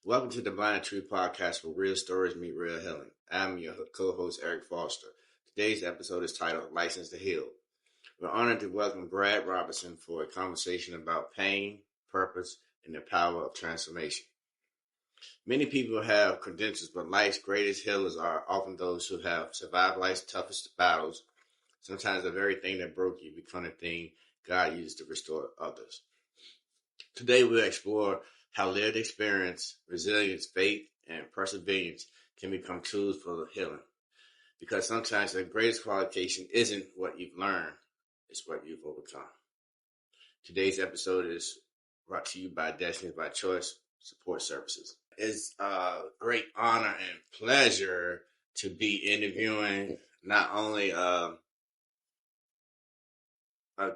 Welcome to the Blind Truth Podcast, where real stories meet real healing. I'm your co-host, Eric Foster. Today's episode is titled License to Heal. We're honored to welcome Brad Robertson for a conversation about pain, purpose, and the power of transformation. Many people have credentials, but life's greatest healers are often those who have survived life's toughest battles. Sometimes the very thing that broke you becomes the thing God used to restore others. Today we'll explore how lived experience, resilience, faith, and perseverance can become tools for healing. Because sometimes the greatest qualification isn't what you've learned, it's what you've overcome. Today's episode is brought to you by Destiny by Choice Support Services. It's a great honor and pleasure to be interviewing not only a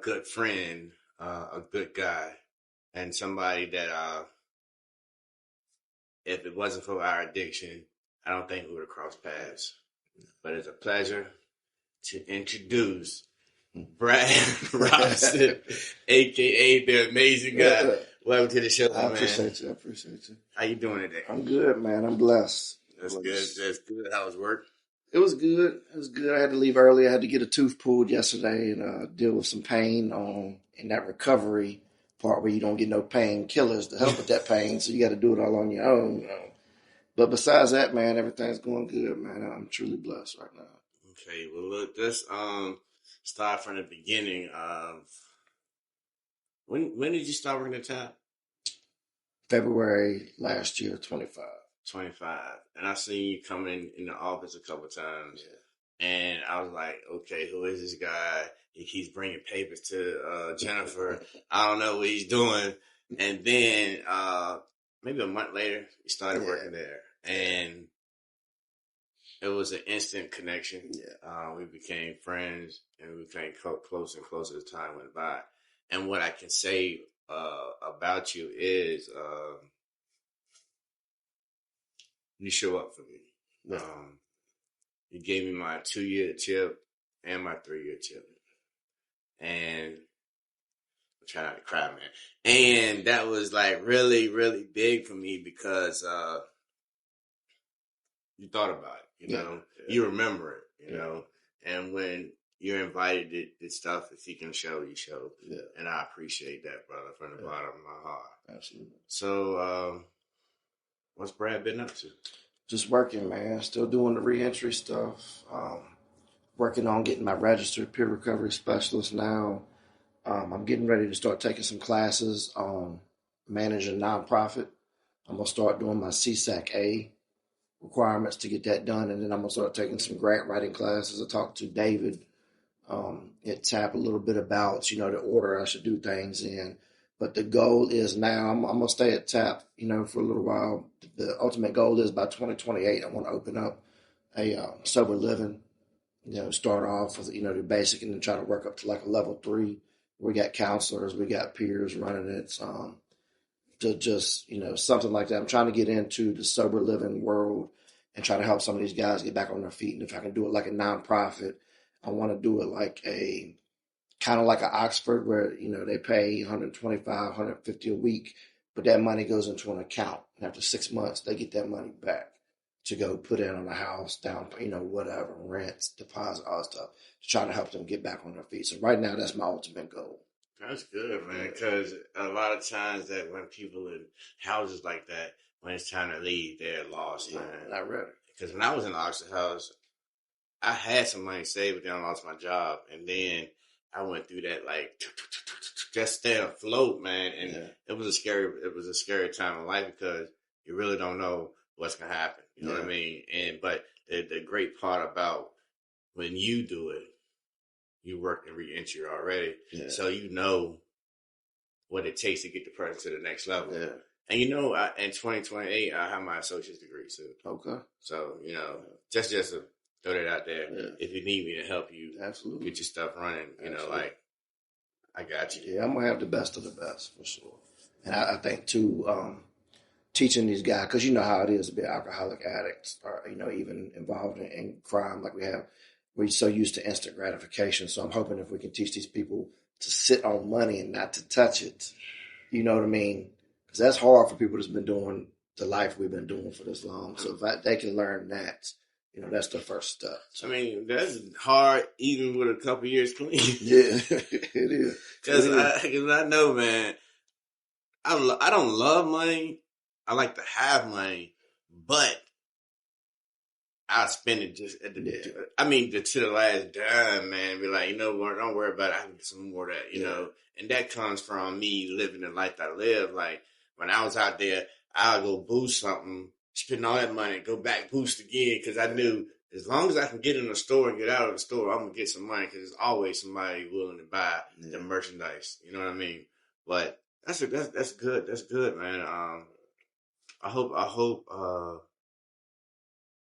good friend, a good guy, and somebody that if it wasn't for our addiction, I don't think we would have crossed paths. But it's a pleasure to introduce Brad Robinson, a.k.a. the amazing guy. Welcome to the show, man. I appreciate you. How you doing today? I'm good, man. I'm blessed. That's good. How was work? It was good. I had to leave early. I had to get a tooth pulled yesterday and deal with some pain in that recovery part where you don't get no painkillers to help with that pain, so you got to do it all on your own. But besides that, man, everything's going good, man. I'm truly blessed right now. Okay, well, look, let's start from the beginning. When did you start working at Tap? February last year, 25. 25. And I seen you coming in the office a couple times. Yeah. And I was like, okay, who is this guy? He keeps bringing papers to Jennifer. I don't know what he's doing. And then maybe a month later, he started working there. And it was an instant connection. Yeah. We became friends, and we became closer and closer as time went by. And what I can say about you is you show up for me. Yeah. You gave me my 2-year tip and my 3-year tip. And I'm trying not to cry, man. And that was like really, really big for me because you thought about it, you know. Yeah. You remember it, you know. And when you're invited to stuff that you can show, you show. Yeah. And I appreciate that, brother, from the bottom of my heart. Absolutely. So, what's Brad been up to? Just working, man. Still doing the reentry stuff. Working on getting my registered peer recovery specialist now. I'm getting ready to start taking some classes on managing a nonprofit. I'm going to start doing my CSAC-A requirements to get that done, and then I'm going to start taking some grant writing classes. I talked to David at TAP a little bit about, the order I should do things in. But the goal is now, I'm going to stay at TAP, for a little while. The ultimate goal is by 2028, I want to open up a sober living, start off with, the basic and then try to work up to like a level 3. We got counselors, we got peers running it. To just, something like that. I'm trying to get into the sober living world and try to help some of these guys get back on their feet. And if I can do it like a nonprofit, I want to do it like kind of like an Oxford where, they pay $125, $150 a week, but that money goes into an account. And after 6 months, they get that money back to go put in on a house, down, whatever, rents, deposit, all that stuff, to try to help them get back on their feet. So right now, that's my ultimate goal. That's good, man, because a lot of times that when people in houses like that, when it's time to leave, they're lost, man. Not ready. Because when I was in the Oxford house, I had some money saved, but then I lost my job. And then I went through that, like, just staying afloat, man. And it was a scary time in life because you really don't know what's going to happen. You know what I mean? But the great part about when you do it, you work in re-entry already, so you know what it takes to get the person to the next level. Yeah. And in 2028, I have my associate's degree too. Okay. So, just to throw that out there, if you need me to help you absolutely get your stuff running, like, I got you. Yeah, I'm going to have the best of the best, for sure. And I think, too, teaching these guys, because you know how it is to be alcoholic addicts or, even involved in crime like we have. We're so used to instant gratification. So I'm hoping if we can teach these people to sit on money and not to touch it, you know what I mean? Because that's hard for people that's been doing the life we've been doing for this long. So if they can learn that, that's the first step. I mean, that's hard even with a couple years clean. Yeah, it is. Because I know, man, I don't love money. I like to have money, but I'll spend it just to the last dime, man. Be like, you know what? Don't worry about it. I can get some more of that, you know. And that comes from me living the life I live. Like when I was out there, I'll go boost something, spend all that money, go back boost again, because I knew as long as I can get in the store and get out of the store, I'm gonna get some money because there's always somebody willing to buy the merchandise. You know what I mean? But that's good. That's good, man. I hope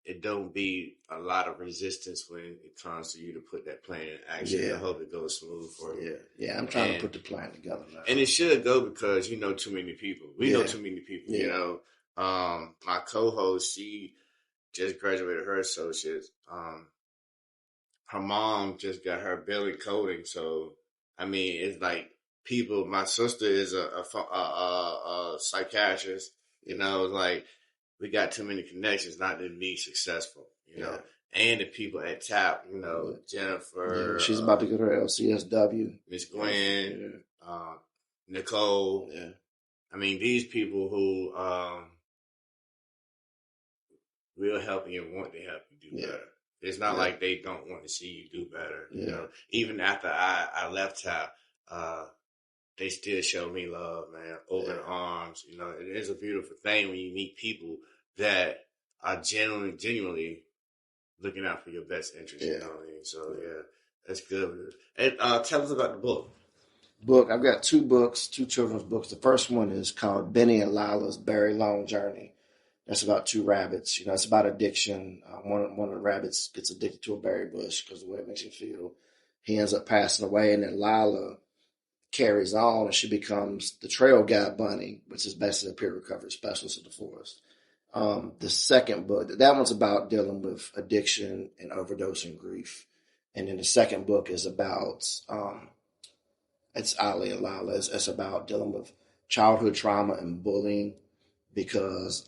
it don't be a lot of resistance when it comes to you to put that plan in action. Yeah. I hope it goes smooth for you. Yeah. I'm trying to put the plan together now. And it should go because you know too many people. We know too many people. You know, my co-host, she just graduated her associates. Her mom just got her billing coding. So I mean, it's like people. My sister is a psychiatrist. You know, like. We got too many connections not to be successful, you know. And the people at TAP, you know, Jennifer. She's about to get her LCSW. Miss Gwen, Nicole. Yeah. I mean, these people who will help you and want to help you do better. It's not like they don't want to see you do better. You know, even after I left TAP, they still show me love, man. Open arms. You know, it is a beautiful thing when you meet people that are genuinely looking out for your best interest. You know what I mean? So that's good. And tell us about the book. I've got two children's books. The first one is called Benny and Lila's Berry Long Journey. That's about two rabbits. You know, it's about addiction. One of the rabbits gets addicted to a berry bush because of the way it makes him feel. He ends up passing away, and then Lila carries on, and she becomes the trail guide bunny, which is basically a peer recovery specialist of the forest. The second book, that one's about dealing with addiction and overdose and grief. And then the second book is about, it's Ali and Lila. It's about dealing with childhood trauma and bullying, because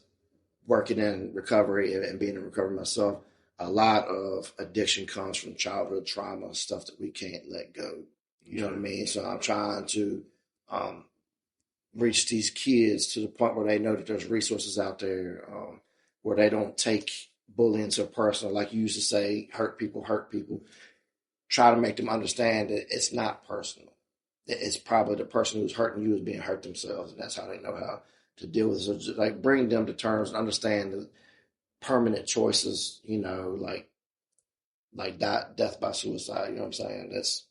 working in recovery and being in recovery myself, a lot of addiction comes from childhood trauma, stuff that we can't let go. You know what I mean? So I'm trying to reach these kids to the point where they know that there's resources out there, where they don't take bullying so personal. Like you used to say, hurt people. Try to make them understand that it's not personal. It's probably the person who's hurting you is being hurt themselves, and that's how they know how to deal with it. So just, like, bring them to terms and understand the permanent choices, you know, like death by suicide. You know what I'm saying? That's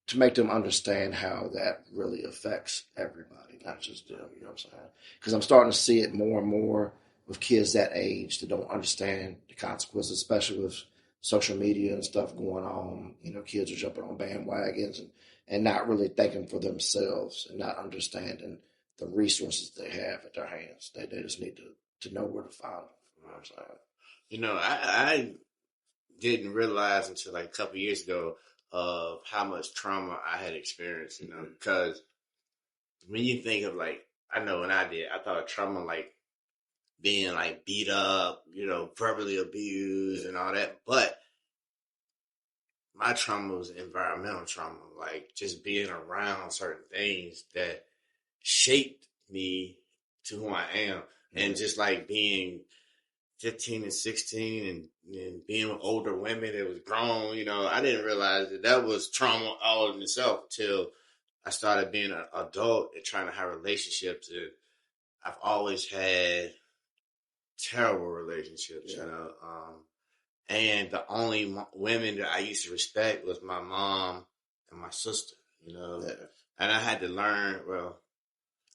to make them understand how that really affects everybody, not just them. You know what I'm saying? Because I'm starting to see it more and more with kids that age that don't understand the consequences, especially with social media and stuff going on. You know, kids are jumping on bandwagons and not really thinking for themselves and not understanding the resources they have at their hands. They just need to know where to find them. You know what I'm saying? You know, I didn't realize until like a couple of years ago of how much trauma I had experienced, you know, because when you think of, like, I know when I did, I thought of trauma like being like beat up, you know, verbally abused and all that. But my trauma was environmental trauma, like just being around certain things that shaped me to who I am. And just like being 15 and 16 and being with older women that was grown, you know, I didn't realize that was trauma all in itself until I started being an adult and trying to have relationships. And I've always had terrible relationships, you know. And the only women that I used to respect was my mom and my sister, you know. Yeah. And I had to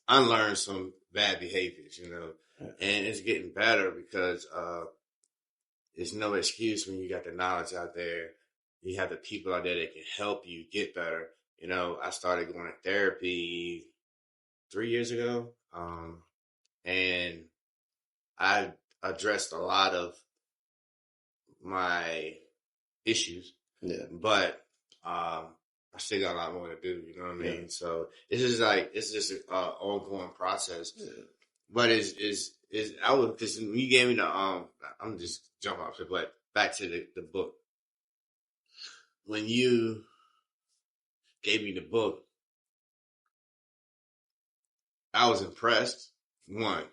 unlearn some bad behaviors, you know. Yeah. And it's getting better because there's no excuse when you got the knowledge out there. You have the people out there that can help you get better. You know, I started going to therapy 3 years ago. And I addressed a lot of my issues. Yeah. But I still got a lot more to do, you know what I mean? So it's just an ongoing process. Yeah. But I was, because when you gave me the I'm just jumping off it, but back to the book. When you gave me the book, I was impressed. One,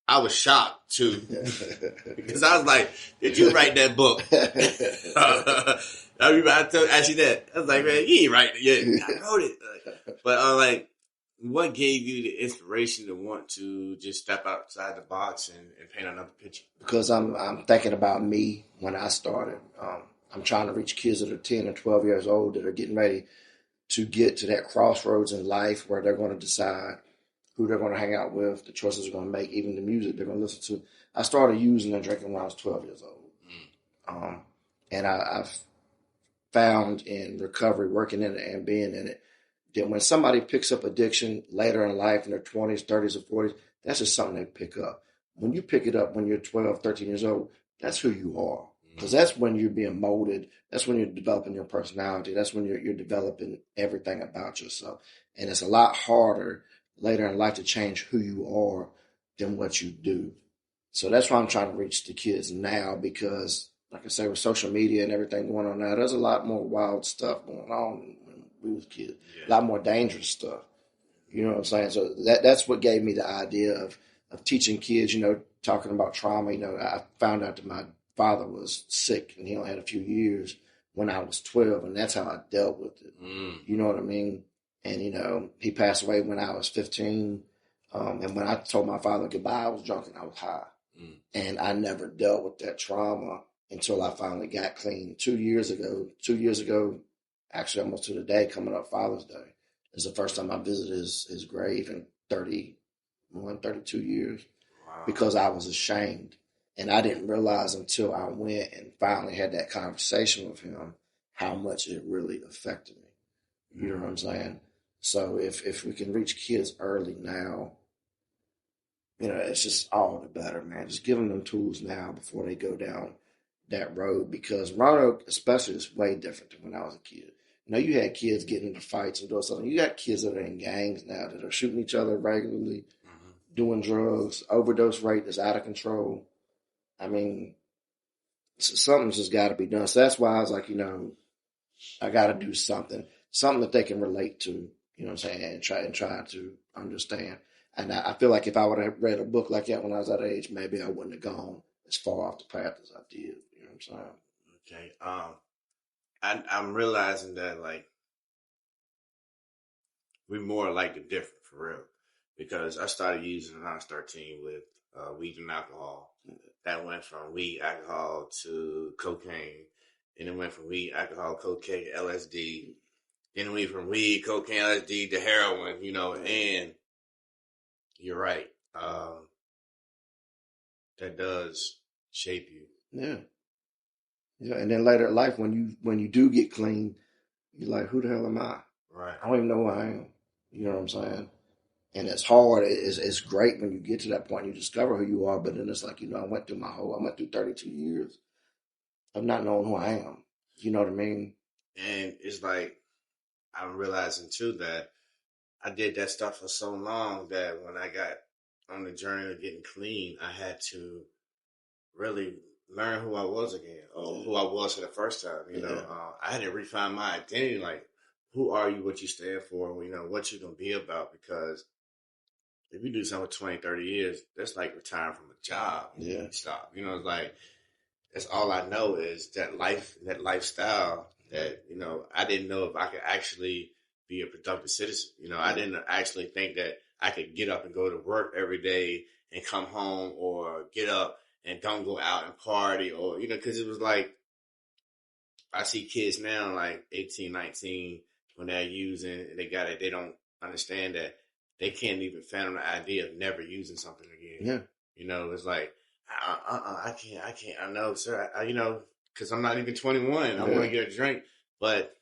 I was shocked too, because I was like, "Did you write that book?" I remember I told Ashley that. I was like, "Man, you ain't write it yet. I wrote it." But like, what gave you the inspiration to want to just step outside the box and paint another picture? Because I'm thinking about me when I started. I'm trying to reach kids that are 10 or 12 years old that are getting ready to get to that crossroads in life where they're going to decide who they're going to hang out with, the choices they're going to make, even the music they're going to listen to. I started using and drinking when I was 12 years old. And I've found in recovery, working in it and being in it, that when somebody picks up addiction later in life in their 20s, 30s, or 40s, that's just something they pick up. When you pick it up when you're 12, 13 years old, that's who you are. Because that's when you're being molded. That's when you're developing your personality. That's when you're developing everything about yourself. And it's a lot harder later in life to change who you are than what you do. So that's why I'm trying to reach the kids now, because, like I say, with social media and everything going on now, there's a lot more wild stuff going on when we was kids. Yeah. A lot more dangerous stuff. You know what I'm saying? So that's what gave me the idea of teaching kids, talking about trauma. I found out that my father was sick and he only had a few years when I was 12, and that's how I dealt with it. You know what I mean? And, he passed away when I was 15. And when I told my father goodbye, I was drunk and I was high. And I never dealt with that trauma until I finally got clean 2 years ago. 2 years ago, actually almost to the day, coming up Father's Day, is the first time I visited his grave in 32 years. Wow. Because I was ashamed. And I didn't realize until I went and finally had that conversation with him how much it really affected me. You know what I'm saying? So if we can reach kids early now, it's just all the better, man. Just giving them tools now before they go down that road. Because Roanoke, especially, is way different than when I was a kid. You had kids getting into fights and doing something. You got kids that are in gangs now that are shooting each other regularly, doing drugs. Overdose rate is out of control. I mean, something's just got to be done. So that's why I was like, I got to do something that they can relate to. You know what I'm saying? And try to understand. And I feel like if I would have read a book like that when I was that age, maybe I wouldn't have gone as far off the path as I did. You know what I'm saying? Okay. I'm realizing that, like, we're more alike than different, for real. Because I started using when I was 13 with weed and alcohol. That went from weed, alcohol to cocaine. Then it went from weed, alcohol, cocaine, LSD. Then it went from weed, cocaine, LSD to heroin, and you're right. That does shape you. Yeah. Yeah. And then later in life, when you do get clean, you're like, who the hell am I? Right. I don't even know who I am. You know what I'm saying? And it's hard. It's great when you get to that point and you discover who you are. But then it's like, I went through 32 years of not knowing who I am. You know what I mean? And it's like, I'm realizing too that I did that stuff for so long that when I got on the journey of getting clean, I had to really learn who I was again, or who I was for the first time. I had to refine my identity. Like, who are you? What you stand for? What you're gonna be about? Because if you do something for 20, 30 years, that's like retiring from a job. Yeah. Stop. It's like, that's all I know is that lifestyle that, I didn't know if I could actually be a productive citizen. I didn't actually think that I could get up and go to work every day and come home, or get up and don't go out and party, or, because it was like, I see kids now, like 18, 19, when they're using, they don't understand that they can't even fathom the idea of never using something again. Yeah. It's like, I can't, I know, sir, because I'm not even 21. I want to get a drink, but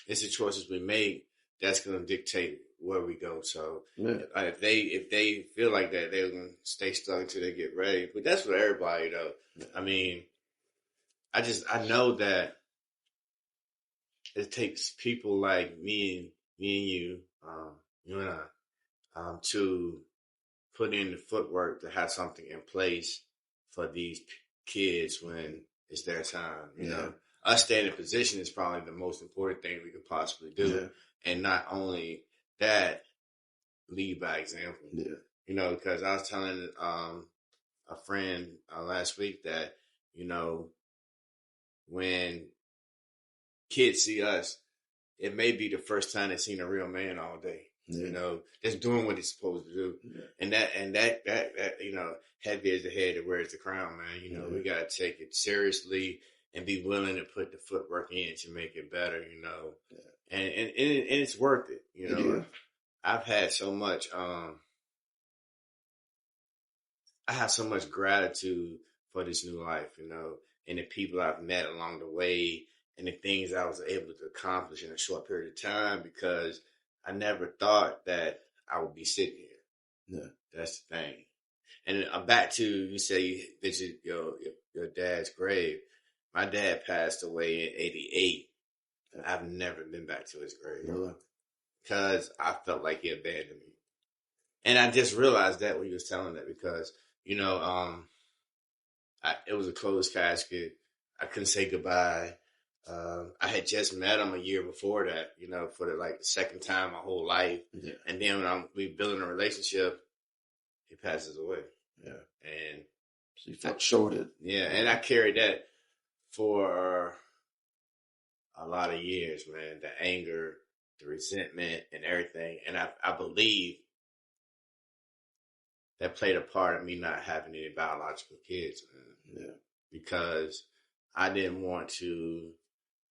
it's the choices we make that's going to dictate where we go. So if they feel like that, they're going to stay stuck until they get ready. But that's for everybody, though. I mean, I know that it takes people like me and you and I, to put in the footwork to have something in place for these kids when it's their time. You know, us staying in position is probably the most important thing we could possibly do, and not only that, lead by example. You know, because I was telling a friend last week that, you know, when kids see us, it may be the first time they've seen a real man all day. You know, just doing what he's supposed to do, and that you know, heavy is the head that wears the crown, man. You know, we gotta take it seriously and be willing to put the footwork in to make it better. You know, and it's worth it. You know, I've had so much. I have so much gratitude for this new life, you know, and the people I've met along the way and the things I was able to accomplish in a short period of time, because I never thought that I would be sitting here. That's the thing. And back to, you say you visit your dad's grave. My dad passed away in 88. I've never been back to his grave because I felt like he abandoned me. And I just realized that when you was telling that, because, you know, it was a closed casket. I couldn't say goodbye. I had just met him a year before that, you know, for the second time my whole life. And then when we building a relationship, he passes away. And so you felt shorted. And I carried that for a lot of years, man. The anger, the resentment, and everything. And I believe that played a part in me not having any biological kids, man. Because I didn't want to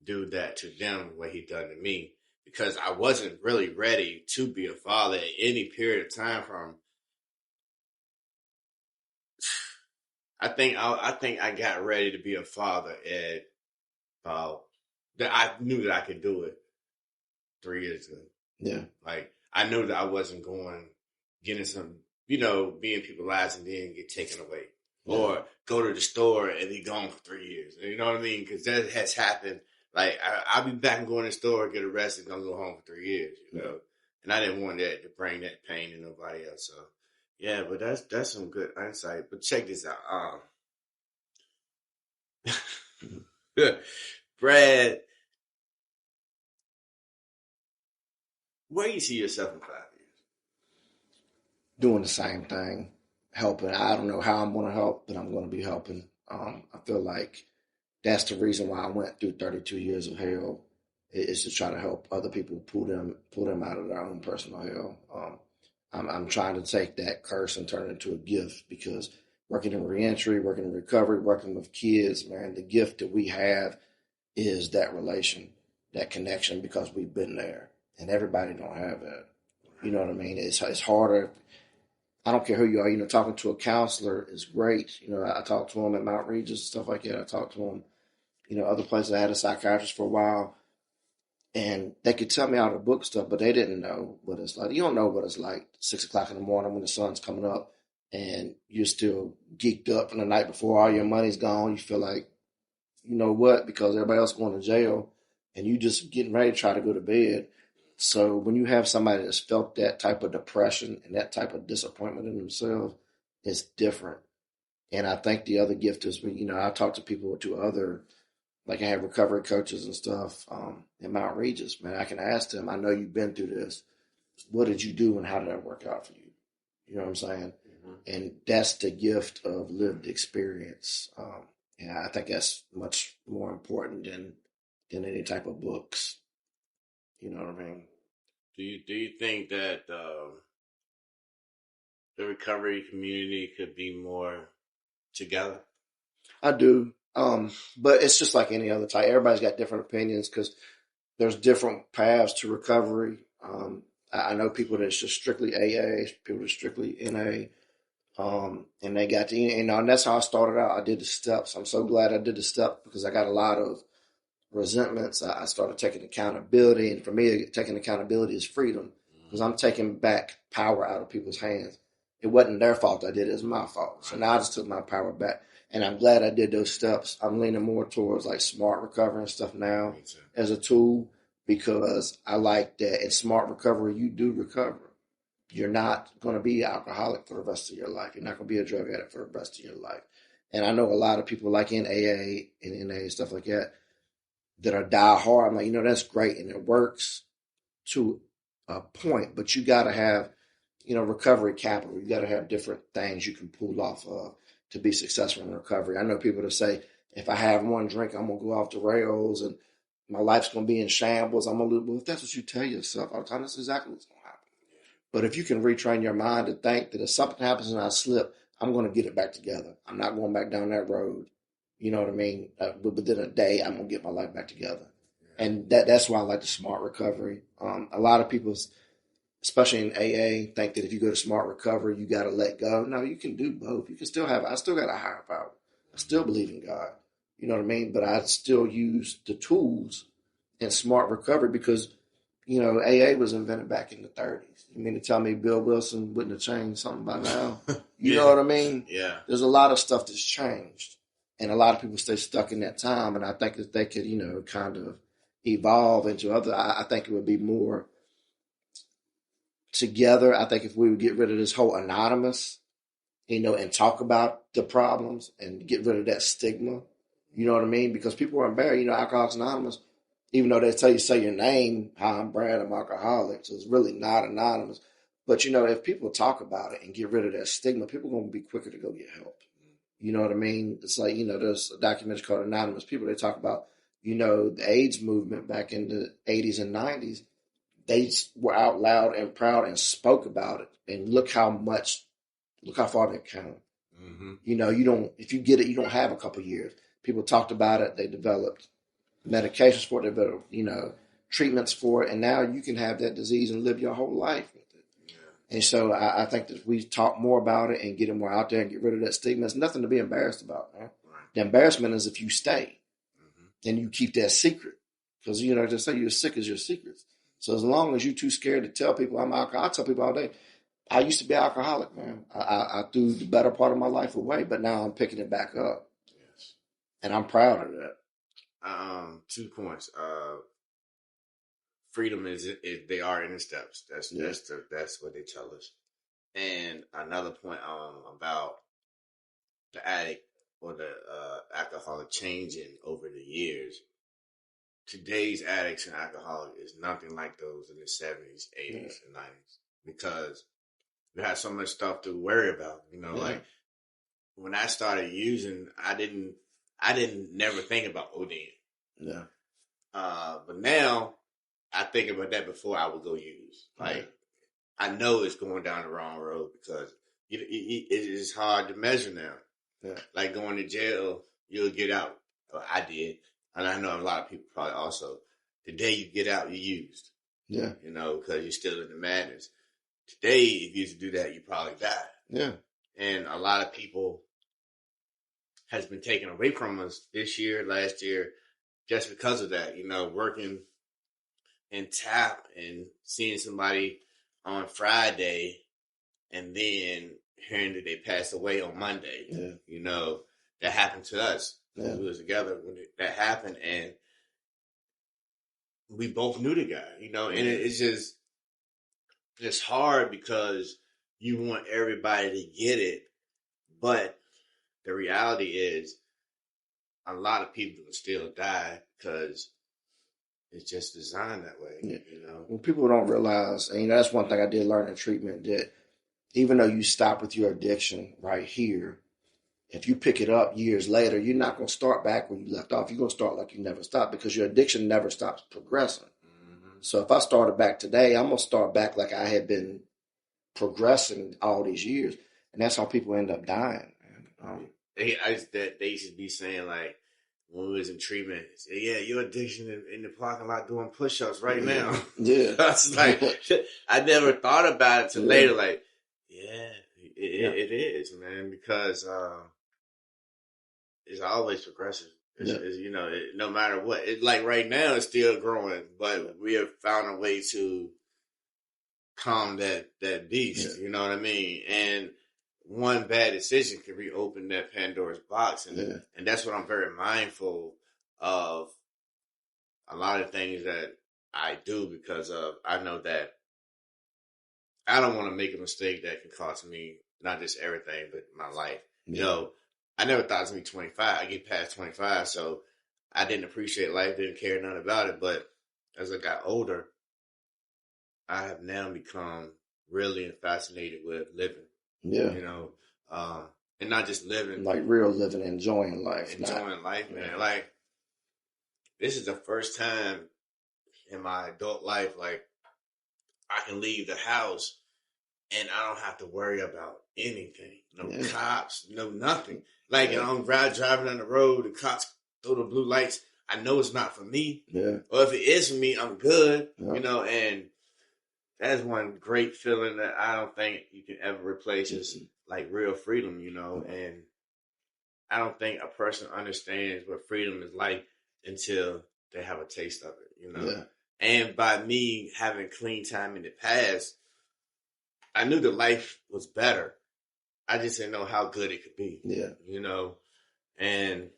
do that to them what he done to me, because I wasn't really ready to be a father at any period of time. From I think I got ready to be a father at about that. I knew that I could do it 3 years ago. Like, I knew that I wasn't going getting some, you know, being people's lives and then get taken away. Or go to the store and be gone for 3 years. You know what I mean? Because that has happened. Like, I'll be back and go in the store, get arrested, and I'll go home for 3 years, you know? And I didn't want that to bring that pain to nobody else. So, yeah, but that's some good insight. But check this out. Brad, where do you see yourself in 5 years? Doing the same thing, helping. I don't know how I'm going to help, but I'm going to be helping. I feel like that's the reason why I went through 32 years of hell, is to try to help other people pull them out of their own personal hell. I'm trying to take that curse and turn it into a gift, because working in reentry, working in recovery, working with kids, man, the gift that we have is that relation, that connection, because we've been there, and everybody don't have that. You know what I mean? It's harder. I don't care who you are. You know, talking to a counselor is great. You know, I talked to him at Mount Regis, stuff like that. I talked to him, you know, other places. I had a psychiatrist for a while, and they could tell me all the book stuff, but they didn't know what it's like. You don't know what it's like 6 o'clock in the morning when the sun's coming up and you're still geeked up from the night before. All your money's gone. You feel like, you know what, because everybody else going to jail and you just getting ready to try to go to bed. So when you have somebody that's felt that type of depression and that type of disappointment in themselves, it's different. And I think the other gift is, you know, I talk to people, to other, like I have recovery coaches and stuff in Mount Regis, man. I can ask them, I know you've been through this. What did you do and how did that work out for you? You know what I'm saying? And that's the gift of lived experience. And I think that's much more important than any type of books. You know what I mean? Do you think that the recovery community could be more together? I do. But it's just like any other type. Everybody's got different opinions because there's different paths to recovery. I know people that's just strictly AA, people that's strictly NA. And they got and that's how I started out. I did the steps. I'm so glad I did the steps, because I got a lot of resentments. I started taking accountability. And for me, taking accountability is freedom, because I'm taking back power out of people's hands. It wasn't their fault I did it. It was my fault. So now I just took my power back. And I'm glad I did those steps. I'm leaning more towards like smart recovery and stuff now as a tool, because I like that in smart recovery, you do recover. You're not going to be alcoholic for the rest of your life. You're not going to be a drug addict for the rest of your life. And I know a lot of people like in AA and NA, stuff like that are die hard. I'm like, that's great and it works to a point, but you got to have, recovery capital. You got to have different things you can pull off of to be successful in recovery. I know people that say, if I have one drink, I'm going to go off the rails and my life's going to be in shambles. I'm going to lose. Well, if that's what you tell yourself all the time, that's exactly what's going to happen. But if you can retrain your mind to think that if something happens and I slip, I'm going to get it back together. I'm not going back down that road. You know what I mean? But within a day, I'm going to get my life back together. And that's why I like the smart recovery. A lot of people, especially in AA, think that if you go to smart recovery, you got to let go. No, you can do both. You can still I still got a higher power. I still believe in God. You know what I mean? But I still use the tools in smart recovery because, AA was invented back in the 30s. You mean to tell me Bill Wilson wouldn't have changed something by now? You know what I mean? Yeah. There's a lot of stuff that's changed. And a lot of people stay stuck in that time. And I think that they could, kind of evolve into other. I think it would be more together. I think if we would get rid of this whole anonymous, and talk about the problems and get rid of that stigma, you know what I mean? Because people are embarrassed. Alcoholics Anonymous, even though they tell you, say your name, hi, I'm Brad, I'm alcoholic, so it's really not anonymous. But, if people talk about it and get rid of that stigma, people are going to be quicker to go get help. You know what I mean? It's like, there's a documentary called Anonymous People. They talk about, the AIDS movement back in the 80s and 90s. They were out loud and proud and spoke about it. And look how far they've come. Mm-hmm. If you get it, you don't have a couple years. People talked about it. They developed medications for it. They developed, treatments for it. And now you can have that disease and live your whole life with it. Yeah. And so I think that we talk more about it and get it more out there and get rid of that stigma. It's nothing to be embarrassed about, man. Right. The embarrassment is if you stay and you keep that secret. Because, they say you're sick as your secrets. So as long as you're too scared to tell people I'm alcoholic, I tell people all day, I used to be alcoholic, man. I threw the better part of my life away, but now I'm picking it back up. Yes. And I'm proud of that. 2 points. Freedom is they are in the steps. That's what they tell us. And another point about the addict or the alcoholic changing over the years. Today's addicts and alcoholic is nothing like those in the 70s, 80s, and 90s because we had so much stuff to worry about. Like when I started using, I didn't never think about ODing. Yeah. But now I think about that before I would go use. Like I know it's going down the wrong road because it is hard to measure now. Yeah. Like going to jail, you'll get out. Or I did. And I know a lot of people probably also. The day you get out, you used. Yeah. Because you're still in the madness. Today, if you used to do that, you probably die. Yeah. And a lot of people has been taken away from us this year, last year, just because of that. Working in TAP and seeing somebody on Friday and then hearing that they passed away on Monday. Yeah. That happened to us. Yeah. We was together when that happened, and we both knew the guy, and it's just hard because you want everybody to get it, but the reality is a lot of people will still die because it's just designed that way. Yeah. Well, people don't realize, and that's one thing I did learn in treatment, that even though you stop with your addiction right here, if you pick it up years later, you're not going to start back where you left off. You're going to start like you never stopped because your addiction never stops progressing. Mm-hmm. So if I started back today, I'm going to start back like I had been progressing all these years. And that's how people end up dying. They used to be saying, like, when we was in treatment, say, yeah, your addiction in the parking lot doing push-ups right now. Yeah. I was like, I never thought about it till later. Like, it is, man, because it's always progressive. It's, no matter what. Like right now, it's still growing, but we have found a way to calm that beast. Yeah. You know what I mean? And one bad decision can reopen that Pandora's box, and that's what I'm very mindful of. A lot of things that I do because of I know that I don't want to make a mistake that can cost me not just everything, but my life. Yeah. You know, I never thought it was going to be 25. I get past 25, so I didn't appreciate life, didn't care nothing about it. But as I got older, I have now become really fascinated with living. Yeah. You know, and not just living. Like real living, enjoying life. Enjoying life, man. Like, this is the first time in my adult life, like, I can leave the house and I don't have to worry about anything. No cops, no nothing. Like, and I'm driving on the road, the cops throw the blue lights. I know it's not for me. Yeah. Or if it is for me, I'm good. You know, and that's one great feeling that I don't think you can ever replace is like real freedom, you know. And I don't think a person understands what freedom is like until they have a taste of it, you know. Yeah. And by me having clean time in the past, I knew the life was better. I just didn't know how good it could be. Yeah. You know, and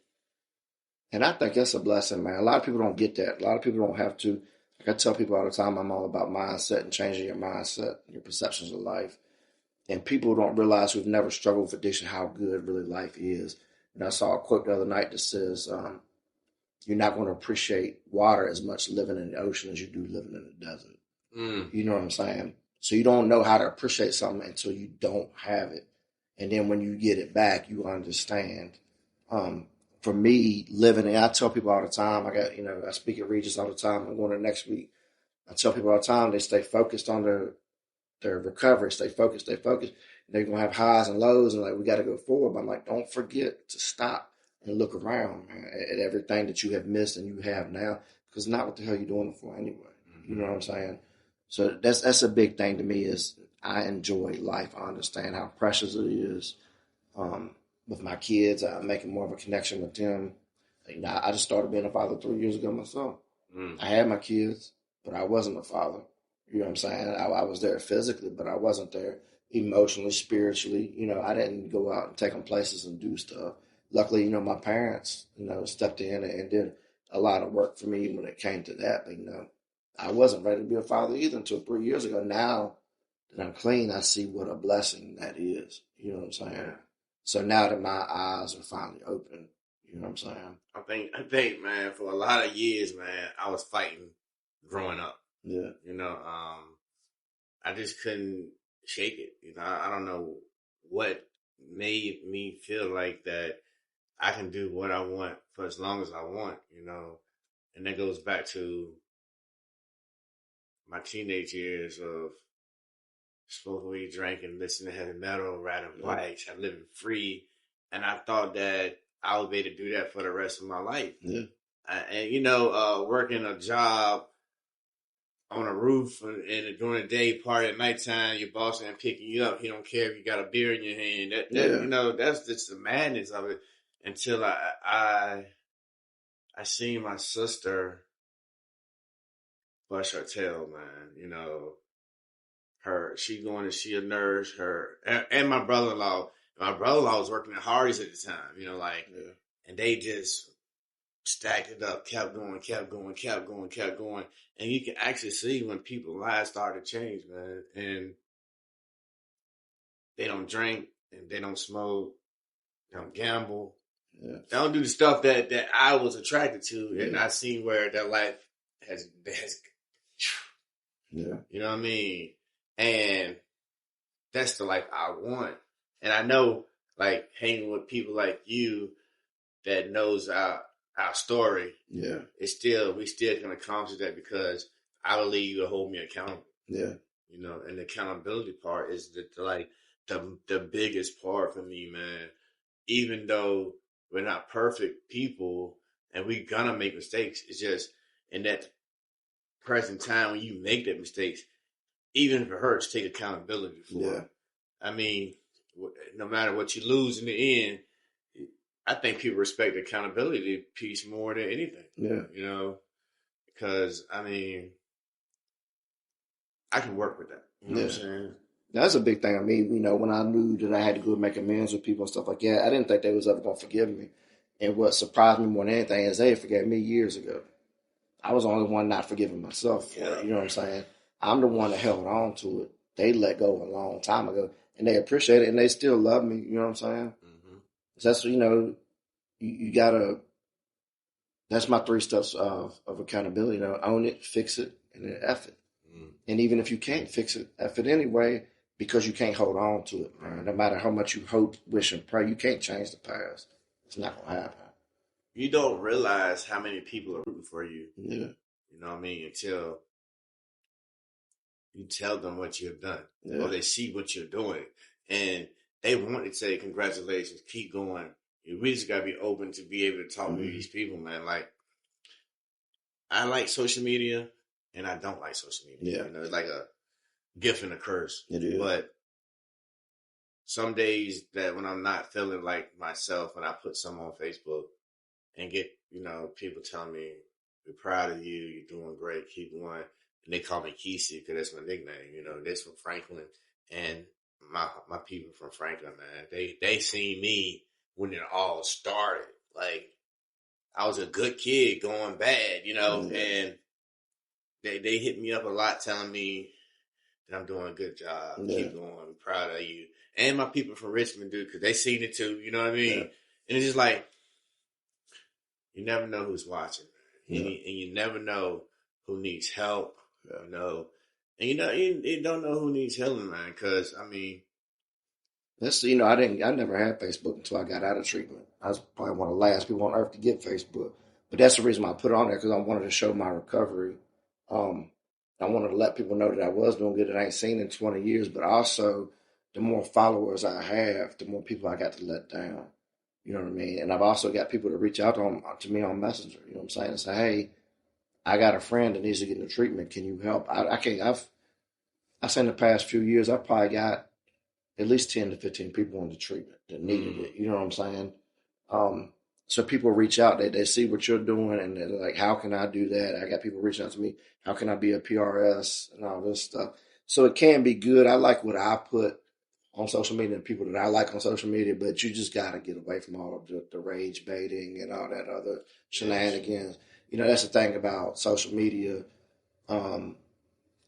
I think that's a blessing, man. A lot of people don't get that. A lot of people don't have to. Like I tell people all the time, I'm all about mindset and changing your mindset, your perceptions of life. And people don't realize who've never struggled with addiction how good really life is. And I saw a quote the other night that says, you're not going to appreciate water as much living in the ocean as you do living in the desert. You know what I'm saying? So you don't know how to appreciate something until you don't have it. And then when you get it back, you understand. For me, living, and I tell people all the time, I speak at Regis all the time. I'm going to next week. I tell people all the time, they stay focused on their recovery, stay focused. They're going to have highs and lows, and like, we got to go forward. But I'm like, don't forget to stop and look around, man, at everything that you have missed and you have now, because not what the hell you're doing it for anyway. You know what I'm saying? So that's a big thing to me is I enjoy life. I understand how precious it is. With my kids, I'm making more of a connection with them. You know, I just started being a father 3 years ago myself. I had my kids, but I wasn't a father. You know what I'm saying? I was there physically, but I wasn't there emotionally, spiritually. You know, I didn't go out and take them places and do stuff. Luckily, you know, my parents, you know, stepped in and did a lot of work for me when it came to that. But, you know, I wasn't ready to be a father either until 3 years ago. Now that I'm clean, I see what a blessing that is. You know what I'm saying? So now that my eyes are finally open, you know what I'm saying? I think, man, for a lot of years, man, I was fighting growing up. Yeah. You know, I just couldn't shake it. You know, I don't know what made me feel like that I can do what I want for as long as I want, you know. And that goes back to my teenage years of smoking weed, drinking, listening to heavy metal, riding bikes, living free. And I thought that I would be able to do that for the rest of my life. Yeah. And, you know, working a job on a roof and during the day, party at nighttime, your boss ain't picking you up. He don't care if you got a beer in your hand. You know, that's just the madness of it. Until I seen my sister bust her tail, man. You know, she going to see a nurse. And my brother-in-law. My brother-in-law was working at Hardee's at the time. You know, like, and they just stacked it up, kept going. And you can actually see when people's lives start to change, man. And they don't drink and they don't smoke, they don't gamble. Yeah. They don't do the stuff that I was attracted to. And I seen where their life has you know what I mean? And that's the life I want. And I know, like, hanging with people like you that knows our story. Yeah. We still can accomplish that because I believe you will hold me accountable. Yeah. You know, and the accountability part is the biggest part for me, man. Even though we're not perfect people and we're gonna make mistakes, it's just in that present time when you make that mistakes, even if it hurts, take accountability for it. I mean, no matter what you lose in the end, I think people respect the accountability piece more than anything. Yeah. You know, because, I mean, I can work with that. You know what I'm saying? That's a big thing on me. You know, when I knew that I had to go make amends with people and stuff like that, I didn't think they was ever going to forgive me. And what surprised me more than anything is they forgave me years ago. I was the only one not forgiving myself for it. You know what I'm saying? I'm the one that held on to it they let go a long time ago, and they appreciate it, and they still love me. You know what I'm saying? Mm-hmm. So that's, you gotta. That's my 3 steps of accountability. Own it, fix it, and then F it. Mm. And even if you can't fix it, F it anyway, because you can't hold on to it, man. No matter how much you hope, wish, and pray, you can't change the past. It's not gonna happen. You don't realize how many people are rooting for you. Yeah. You know what I mean? Until you tell them what you've done, Yeah. or they see what you're doing, and they want to say congratulations, keep going. We just gotta be open to be able to talk to these people, man. Like, I like social media, and I don't like social media. Yeah. It's like a gift and a curse. It is. But some days that when I'm not feeling like myself, and I put some on Facebook and get, people telling me, we're proud of you, you're doing great, keep going. And they call me Kesey because that's my nickname. That's from Franklin. And my people from Franklin, man, they seen me when it all started. Like, I was a good kid going bad, and they hit me up a lot telling me that I'm doing a good job. Yeah. Keep going. I'm proud of you. And my people from Richmond do, because they seen it too. You know what I mean? Yeah. And it's just like, you never know who's watching. Yeah. And you never know who needs help. Yeah. And you don't know who needs healing, man. Because, That's, I never had Facebook until I got out of treatment. I was probably one of the last people on earth to get Facebook. But that's the reason why I put it on there, because I wanted to show my recovery. I wanted to let people know that I was doing good, that I ain't seen in 20 years. But also, the more followers I have, the more people I got to let down. You know what I mean? And I've also got people to reach out to me on Messenger. You know what I'm saying? And say, hey, I got a friend that needs to get into treatment. Can you help? I say in the past few years, I've probably got at least 10 to 15 people in the treatment that needed it. You know what I'm saying? So people reach out, they see what you're doing, and they're like, how can I do that? I got people reaching out to me, how can I be a PRS and all this stuff. So it can be good. I like what I put on social media and people that I like on social media, but you just got to get away from all of the rage baiting and all that other shenanigans. That's the thing about social media.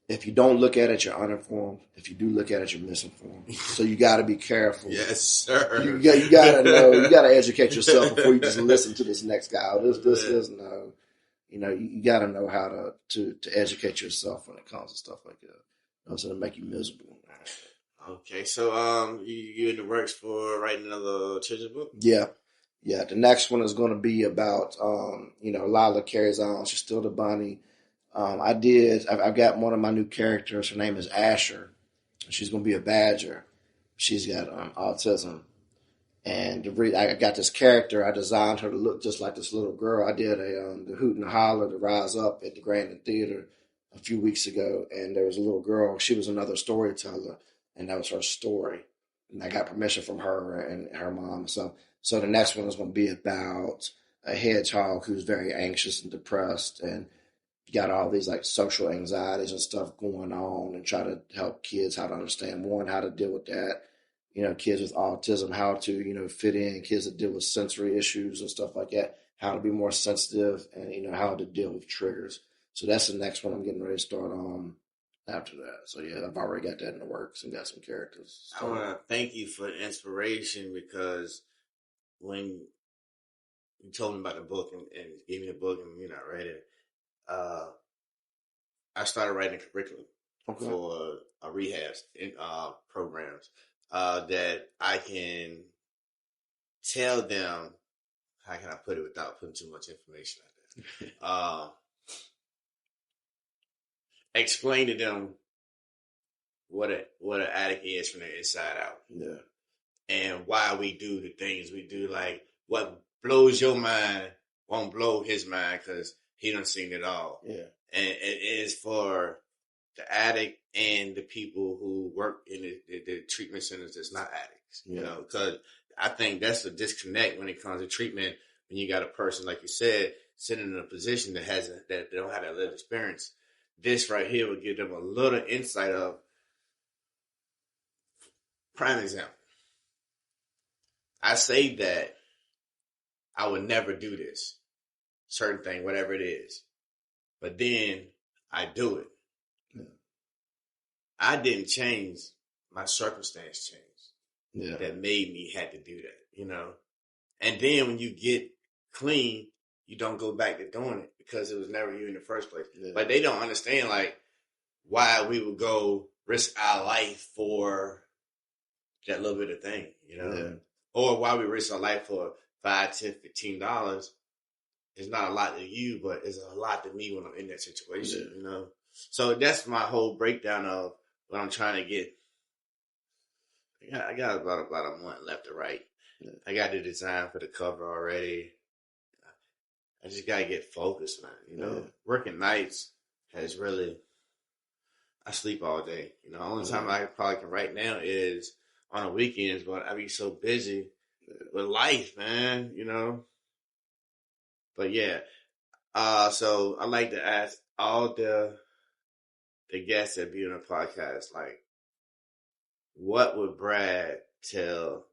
If you don't look at it, you're uninformed. If you do look at it, you're misinformed. So you got to be careful. Yes, sir. You got to know. You got to educate yourself before you just listen to this next guy. This is no. You got to know how to educate yourself when it comes to stuff like that. So to make you miserable. Okay, so you in the works for writing another children's book? Yeah. The next one is going to be about Lila carries on. She's still the bunny. I've got one of my new characters. Her name is Asher. She's going to be a badger. She's got autism. And I got this character. I designed her to look just like this little girl. I did the Hoot and Holler, the Rise Up at the Grand Theater a few weeks ago. And there was a little girl. She was another storyteller. And that was her story. And I got permission from her and her mom. So the next one is going to be about a hedgehog who's very anxious and depressed and got all these like social anxieties and stuff going on, and try to help kids how to understand, one, how to deal with that. Kids with autism, how to, fit in, kids that deal with sensory issues and stuff like that, how to be more sensitive, and, how to deal with triggers. So that's the next one I'm getting ready to start on after that. So yeah, I've already got that in the works and got some characters. I want to thank you for the inspiration, because when you told me about the book and gave me the book and I read it, I started writing a curriculum for rehab programs that I can tell them, how can I put it without putting too much information out there? Explain to them what an addict is from the inside out. Yeah. And why we do the things we do. Like, what blows your mind won't blow his mind, because he done seen it all. Yeah. And it is for the addict and the people who work in the treatment centers that's not addicts. Yeah. Because I think that's the disconnect when it comes to treatment. When you got a person, like you said, sitting in a position that they don't have that lived experience. This right here will give them a little insight of, prime example. I say that I would never do this certain thing, whatever it is, but then I do it. Yeah. I didn't change. My circumstance changed. Yeah. That made me had to do that, And then when you get clean, you don't go back to doing it because it was never you in the first place. Yeah. But they don't understand like why we would go risk our life for that little bit of thing, Yeah. or why we risk our life for $5, $10, $15. It's not a lot to you, but it's a lot to me when I'm in that situation, So that's my whole breakdown of what I'm trying to get. I got about a month left to write. Yeah. I got the design for the cover already. I just gotta get focused, man. Yeah. Working nights has really. I sleep all day. Only time I probably can write now is on the weekends, but I be so busy with life, man. But yeah. So I like to ask all the guests that be on the podcast, like, what would Brad tell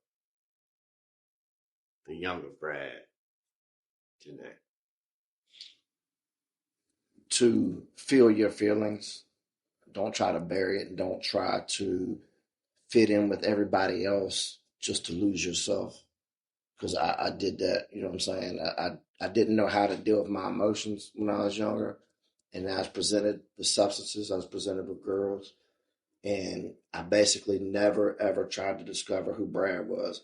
the younger Brad today? To feel your feelings. Don't try to bury it, and don't try to fit in with everybody else just to lose yourself. Because I did that, you know what I'm saying? I didn't know how to deal with my emotions when I was younger. And I was presented with substances, I was presented with girls. And I basically never, ever tried to discover who Brad was.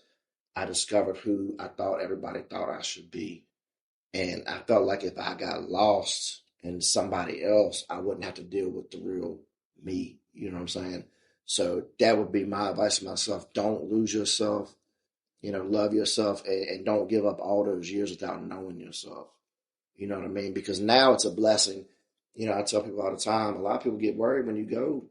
I discovered who I thought everybody thought I should be. And I felt like if I got lost in somebody else, I wouldn't have to deal with the real me. You know what I'm saying? So that would be my advice to myself. Don't lose yourself. Love yourself and don't give up all those years without knowing yourself. You know what I mean? Because now it's a blessing. I tell people all the time, a lot of people get worried when you go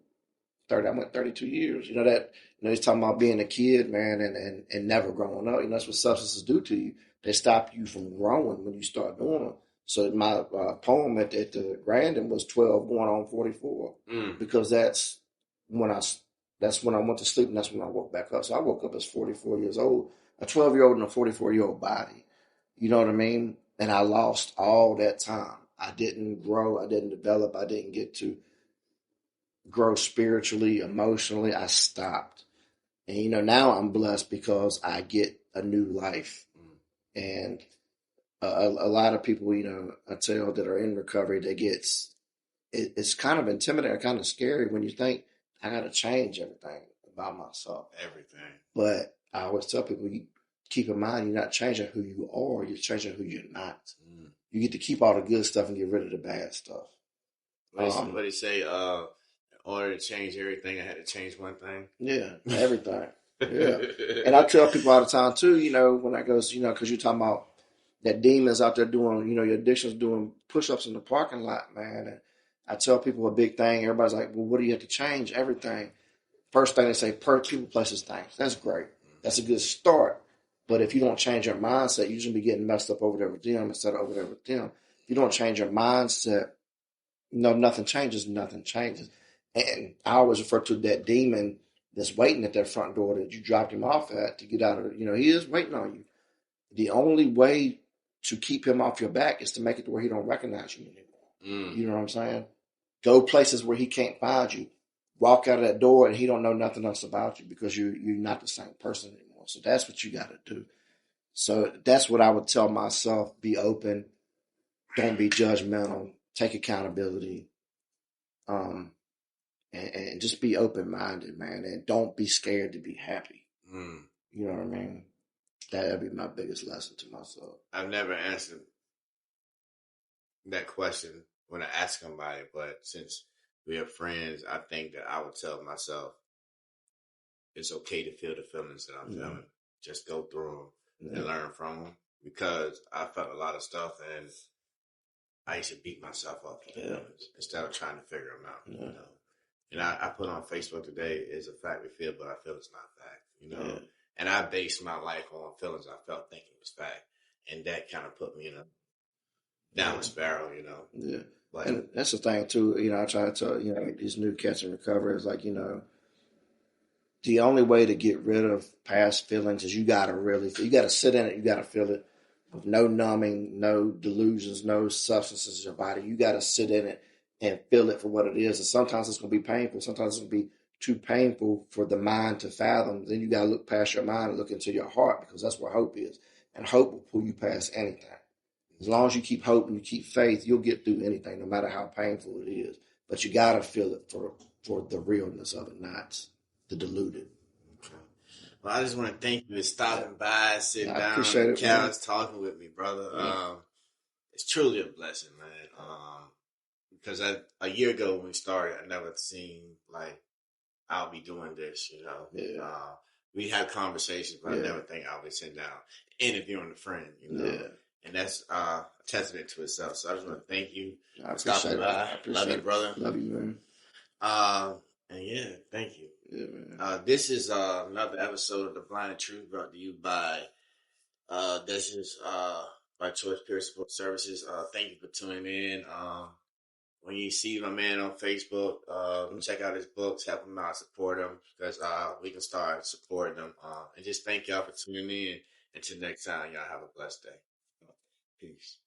30, I went 32 years. He's talking about being a kid, man, and never growing up. That's what substances do to you. They stop you from growing when you start doing them. So my poem at the Grandin was 12 going on 44 because that's when I went to sleep and that's when I woke back up. So I woke up as 44 years old, a 12-year-old and a 44-year-old body. You know what I mean? And I lost all that time. I didn't grow. I didn't develop. I didn't get to grow spiritually, emotionally. I stopped. And, now I'm blessed because I get a new life. And a lot of people, I tell that are in recovery, it's kind of intimidating, kind of scary when you think, I got to change everything about myself. Everything. But I always tell people, you keep in mind, you're not changing who you are, you're changing who you're not. You get to keep all the good stuff and get rid of the bad stuff. What do you say? In order to change everything, I had to change one thing. Yeah, everything. Yeah. And I tell people all the time, too, when I go, because you're talking about that demons out there doing, your addictions doing push-ups in the parking lot, man. And I tell people a big thing. Everybody's like, well, what do you have to change? Everything. First thing they say, people, places, things. That's great. That's a good start. But if you don't change your mindset, you're going to be getting messed up over there with them instead of over there with them. If you don't change your mindset, nothing changes, nothing changes. And I always refer to that demon that's waiting at that front door that you dropped him off at to get out of, he is waiting on you. The only way to keep him off your back is to make it to where he don't recognize you anymore. You know what I'm saying? Go places where he can't find you. Walk out of that door and he don't know nothing else about you because you're not the same person anymore. So that's what you got to do. So that's what I would tell myself. Be open. Don't be judgmental. Take accountability. And just be open-minded, man. And don't be scared to be happy. You know what I mean? That'd be my biggest lesson to myself. I've never answered that question when I ask somebody, but since we are friends, I think that I would tell myself it's okay to feel the feelings that I'm feeling. Just go through them and learn from them, because I felt a lot of stuff and I used to beat myself up instead of trying to figure them out. And I put on Facebook today, is a fact we feel, but I feel it's not fact. And I based my life on feelings I felt thinking was fact, and that kind of put me in a downward spiral. Yeah. And that's the thing too. I try to tell these new cats in recovery is like the only way to get rid of past feelings is you got to sit in it. You got to feel it with no numbing, no delusions, no substances in your body. You got to sit in it and feel it for what it is. And sometimes it's going to be painful. Sometimes it's going to be too painful for the mind to fathom, then you got to look past your mind and look into your heart, because that's where hope is. And hope will pull you past anything. As long as you keep hope and you keep faith, you'll get through anything, no matter how painful it is. But you got to feel it for the realness of it, not the diluted. Okay. Well, I just want to thank you for stopping by, sitting down on the couch, talking with me, brother. Yeah. It's truly a blessing, man. Because a year ago when we started, I never seen like I'll be doing this, you know. Yeah. We had conversations, but I never think I'll be sitting down interviewing a friend, you know. Yeah. And that's a testament to itself. So I just want to thank you for stopping by. I appreciate Love you, brother. Love you, man. And yeah, thank you. Yeah, man. This is another episode of The Blind Truth, brought to you by this is by Choice Peer Support Services. Thank you for tuning in. When you see my man on Facebook, check out his books, help him out, support him, because we can start supporting them. And just thank y'all for tuning in. Until next time, y'all have a blessed day. Peace.